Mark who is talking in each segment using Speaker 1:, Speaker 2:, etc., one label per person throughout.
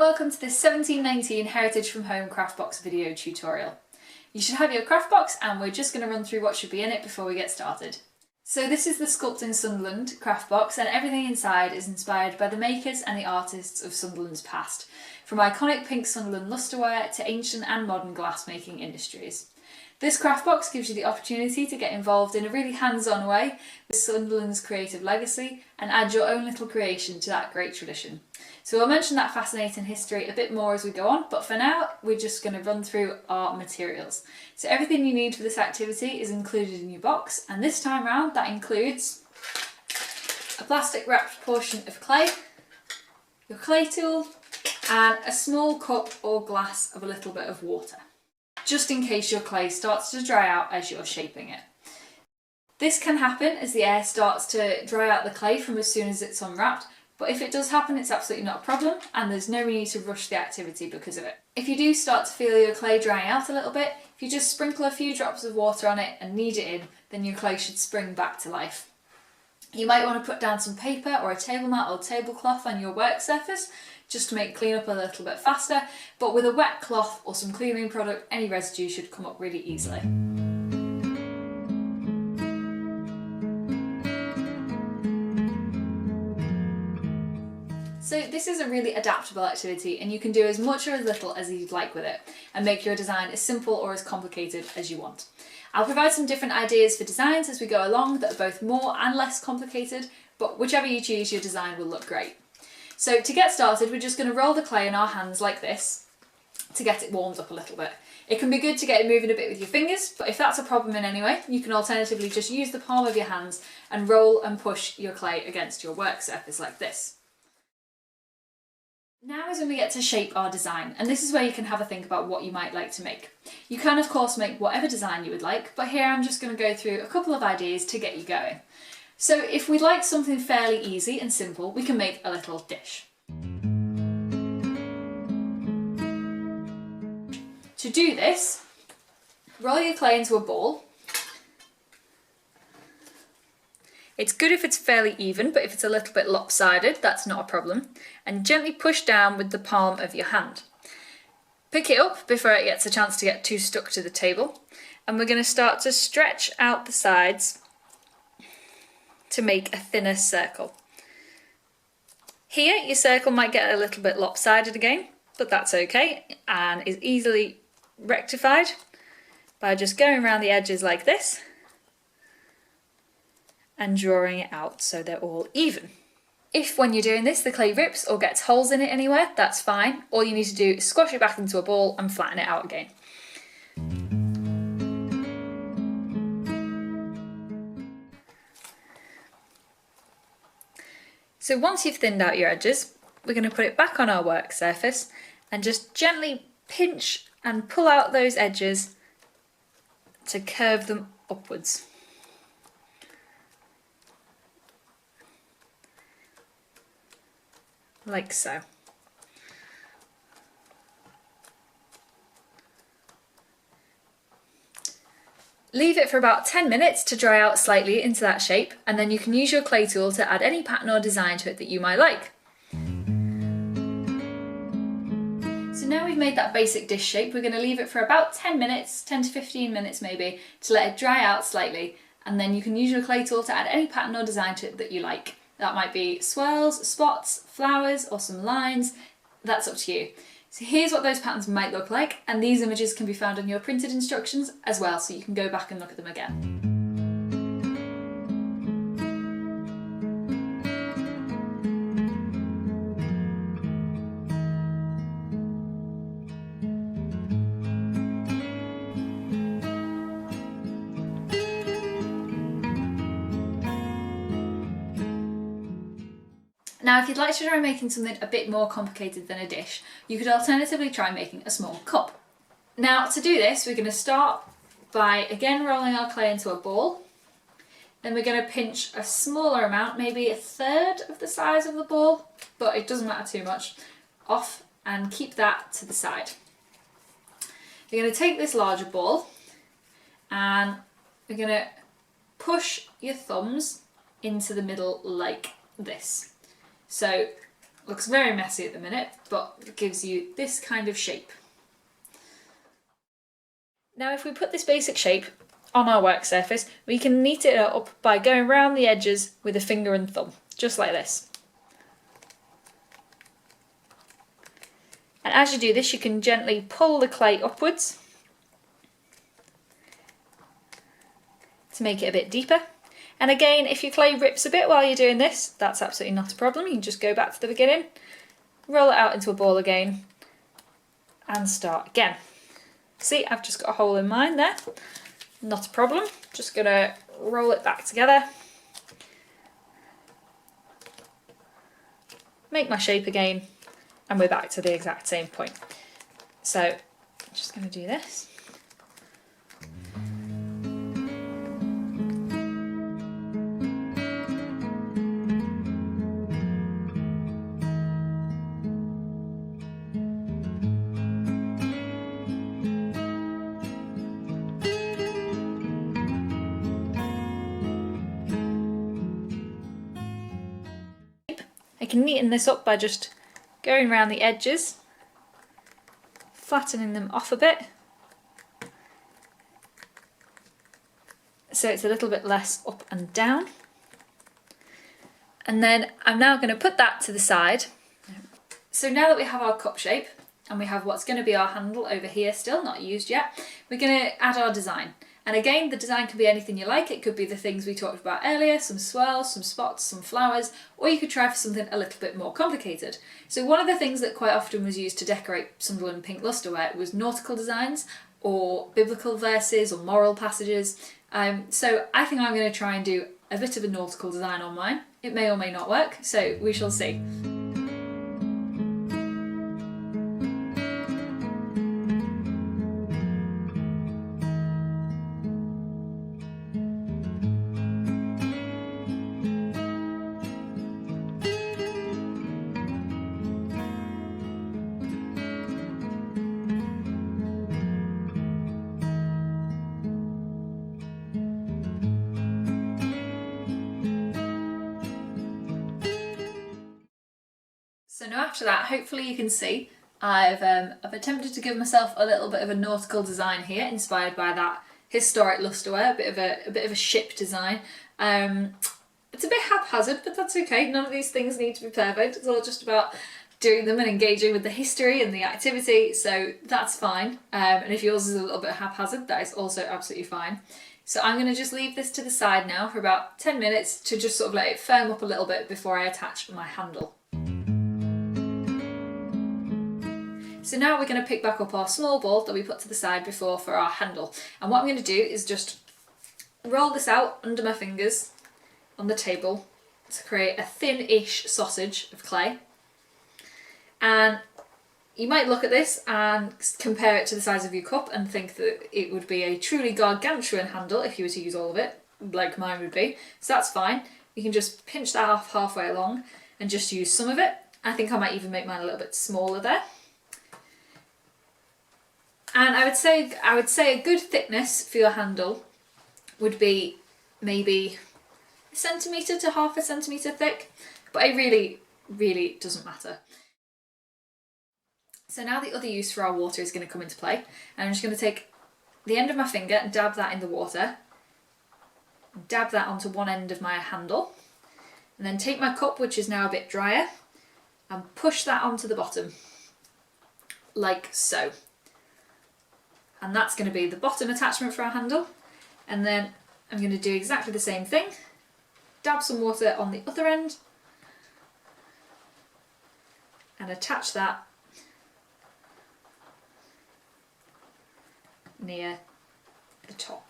Speaker 1: welcome to this 1719 Heritage from Home craft box video tutorial. You should have your craft box and we're just going to run through what should be in it before we get started. So this is the Sculpting Sunderland craft box and everything inside is inspired by the makers and the artists of Sunderland's past, from iconic pink Sunderland lusterware to ancient and modern glassmaking industries. This craft box gives you the opportunity to get involved in a really hands-on way with Sunderland's creative legacy and add your own little creation to that great tradition. So we'll mention that fascinating history a bit more as we go on, but for now we're just going to run through our materials. So everything you need for this activity is included in your box, and this time round that includes a plastic wrapped portion of clay, your clay tool, and a small cup or glass of a little bit of water, just in case your clay starts to dry out as you're shaping it. This can happen as the air starts to dry out the clay from as soon as it's unwrapped, but if it does happen, it's absolutely not a problem and there's no need to rush the activity because of it. If you do start to feel your clay drying out a little bit, if you just sprinkle a few drops of water on it and knead it in, then your clay should spring back to life. You might want to put down some paper or a table mat or tablecloth on your work surface just to make cleanup a little bit faster, but with a wet cloth or some cleaning product, any residue should come up really easily. So this is a really adaptable activity and you can do as much or as little as you'd like with it and make your design as simple or as complicated as you want. I'll provide some different ideas for designs as we go along that are both more and less complicated, but whichever you choose, your design will look great. So to get started, we're just going to roll the clay in our hands like this to get it warmed up a little bit. It can be good to get it moving a bit with your fingers, but if that's a problem in any way, you can alternatively just use the palm of your hands and roll and push your clay against your work surface like this. Now is when we get to shape our design, and this is where you can have a think about what you might like to make. You can of course make whatever design you would like, but here I'm just going to go through a couple of ideas to get you going. So if we'd like something fairly easy and simple, we can make a little dish. To do this, roll your clay into a ball. It's good if it's fairly even, but if it's a little bit lopsided, that's not a problem. And gently push down with the palm of your hand. Pick it up before it gets a chance to get too stuck to the table. And we're going to start to stretch out the sides to make a thinner circle. Here, your circle might get a little bit lopsided again, but that's okay and is easily rectified by just going around the edges like this and drawing it out so they're all even. If when you're doing this the clay rips or gets holes in it anywhere, that's fine. All you need to do is squash it back into a ball and flatten it out again. So once you've thinned out your edges, we're going to put it back on our work surface and just gently pinch and pull out those edges to curve them upwards. Like so. Leave it for about 10 minutes to dry out slightly into that shape, and then you can use your clay tool to add any pattern or design to it that you might like. So now we've made that basic dish shape, we're going to leave it for about 10 minutes, 10 to 15 minutes maybe, to let it dry out slightly, and then you can use your clay tool to add any pattern or design to it that you like. That might be swirls, spots, flowers, or some lines. That's up to you. So here's what those patterns might look like, and these images can be found in your printed instructions as well, so you can go back and look at them again. Now if you'd like to try making something a bit more complicated than a dish, you could alternatively try making a small cup. Now to do this, we're going to start by again rolling our clay into a ball. Then we're going to pinch a smaller amount, maybe a third of the size of the ball, but it doesn't matter too much, off and keep that to the side. You're going to take this larger ball and we're going to push your thumbs into the middle like this. So Looks very messy at the minute, but it gives you this kind of shape. Now if we put this basic shape on our work surface, we can neat it up by going around the edges with a finger and thumb, just like this. And as you do this, you can gently pull the clay upwards to make it a bit deeper. And again, if your clay rips a bit while you're doing this, that's absolutely not a problem. You can just go back to the beginning, roll it out into a ball again, and start again. See, I've just got a hole in mine there. Not a problem. Just gonna roll it back together. Make my shape again, and we're back to the exact same point. So, I'm just gonna do this. I can neaten this up by just going around the edges, flattening them off a bit, so it's a little bit less up and down. And then I'm now going to put that to the side. So now that we have our cup shape and we have what's going to be our handle over here still, not used yet, we're going to add our design. And again, the design can be anything you like. It could be the things we talked about earlier, some swirls, some spots, some flowers, or you could try for something a little bit more complicated. So one of the things that quite often was used to decorate Sunderland pink lusterware was nautical designs or biblical verses or moral passages. So I think I'm going to try and do a bit of a nautical design on mine. It may or may not work, so we shall see. So now after that, hopefully you can see I've attempted to give myself a little bit of a nautical design here, inspired by that historic lusterware, a bit of a ship design. It's a bit haphazard, but that's okay. None of these things need to be perfect. It's all just about doing them and engaging with the history and the activity, so that's fine. And if yours is a little bit haphazard, that is also absolutely fine. So I'm going to just leave this to the side now for about 10 minutes to just sort of let it firm up a little bit before I attach my handle. So now we're going to pick back up our small ball that we put to the side before for our handle. And what I'm going to do is just roll this out under my fingers on the table to create a thin-ish sausage of clay. And you might look at this and compare it to the size of your cup and think that it would be a truly gargantuan handle if you were to use all of it, like mine would be. So that's fine. You can just pinch that off halfway along and just use some of it. I think I might even make mine a little bit smaller there. And I would say a good thickness for your handle would be maybe a centimetre to half a centimetre thick, but it really doesn't matter. So now the other use for our water is going to come into play, and I'm just going to take the end of my finger and dab that in the water, and dab that onto one end of my handle, and then take my cup, which is now a bit drier, and push that onto the bottom, like so. And that's going to be the bottom attachment for our handle. And then I'm going to do exactly the same thing. Dab some water on the other end and attach that near the top.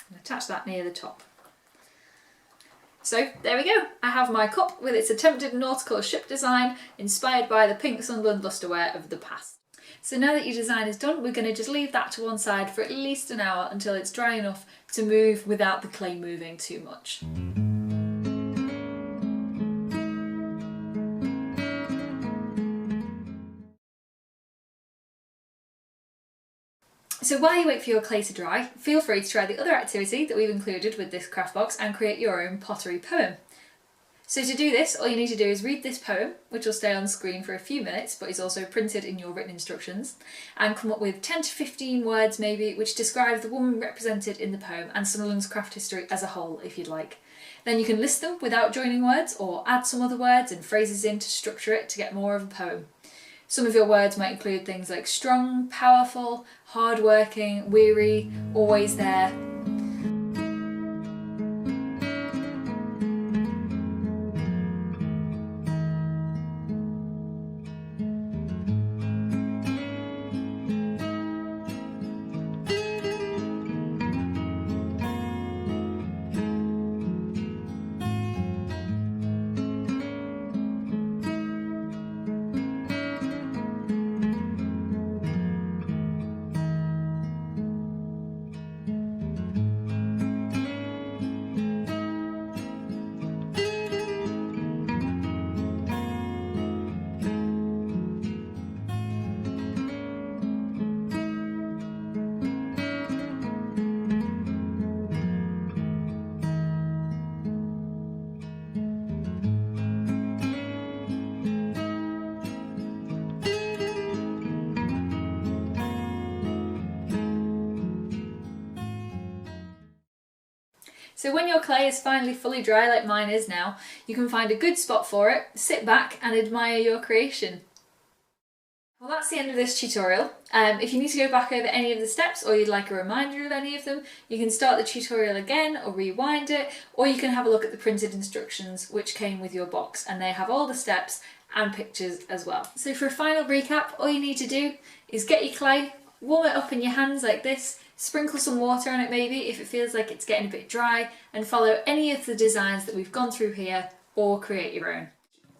Speaker 1: And attach that near the top. So there we go. I have my cup with its attempted nautical ship design inspired by the pink Sunderland lusterware of the past. So now that your design is done, we're going to just leave that to one side for at least an hour until it's dry enough to move without the clay moving too much. So while you wait for your clay to dry, feel free to try the other activity that we've included with this craft box and create your own pottery poem. So to do this, all you need to do is read this poem, which will stay on screen for a few minutes, but is also printed in your written instructions, and come up with 10 to 15 words maybe, which describe the woman represented in the poem and Sunderland's craft history as a whole, if you'd like. Then you can list them without joining words, or add some other words and phrases in to structure it to get more of a poem. Some of your words might include things like strong, powerful, hard-working, weary, always there. So when your clay is finally fully dry like mine is now, you can find a good spot for it, sit back and admire your creation. Well, that's the end of this tutorial. If you need to go back over any of the steps or you'd like a reminder of any of them, you can start the tutorial again or rewind it, or you can have a look at the printed instructions which came with your box, and they have all the steps and pictures as well. So for a final recap, all you need to do is get your clay, warm it up in your hands like this, sprinkle some water on it maybe if it feels like it's getting a bit dry, and follow any of the designs that we've gone through here, or create your own.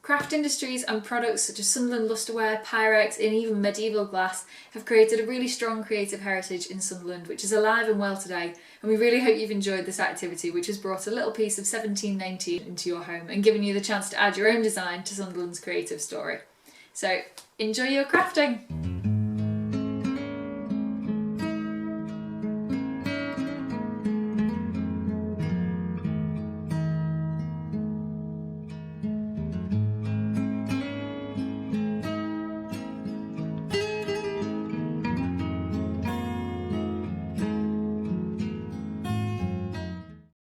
Speaker 1: Craft industries and products such as Sunderland Lusterware, Pyrex and even medieval glass have created a really strong creative heritage in Sunderland, which is alive and well today, and we really hope you've enjoyed this activity, which has brought a little piece of 1719 into your home and given you the chance to add your own design to Sunderland's creative story. So enjoy your crafting!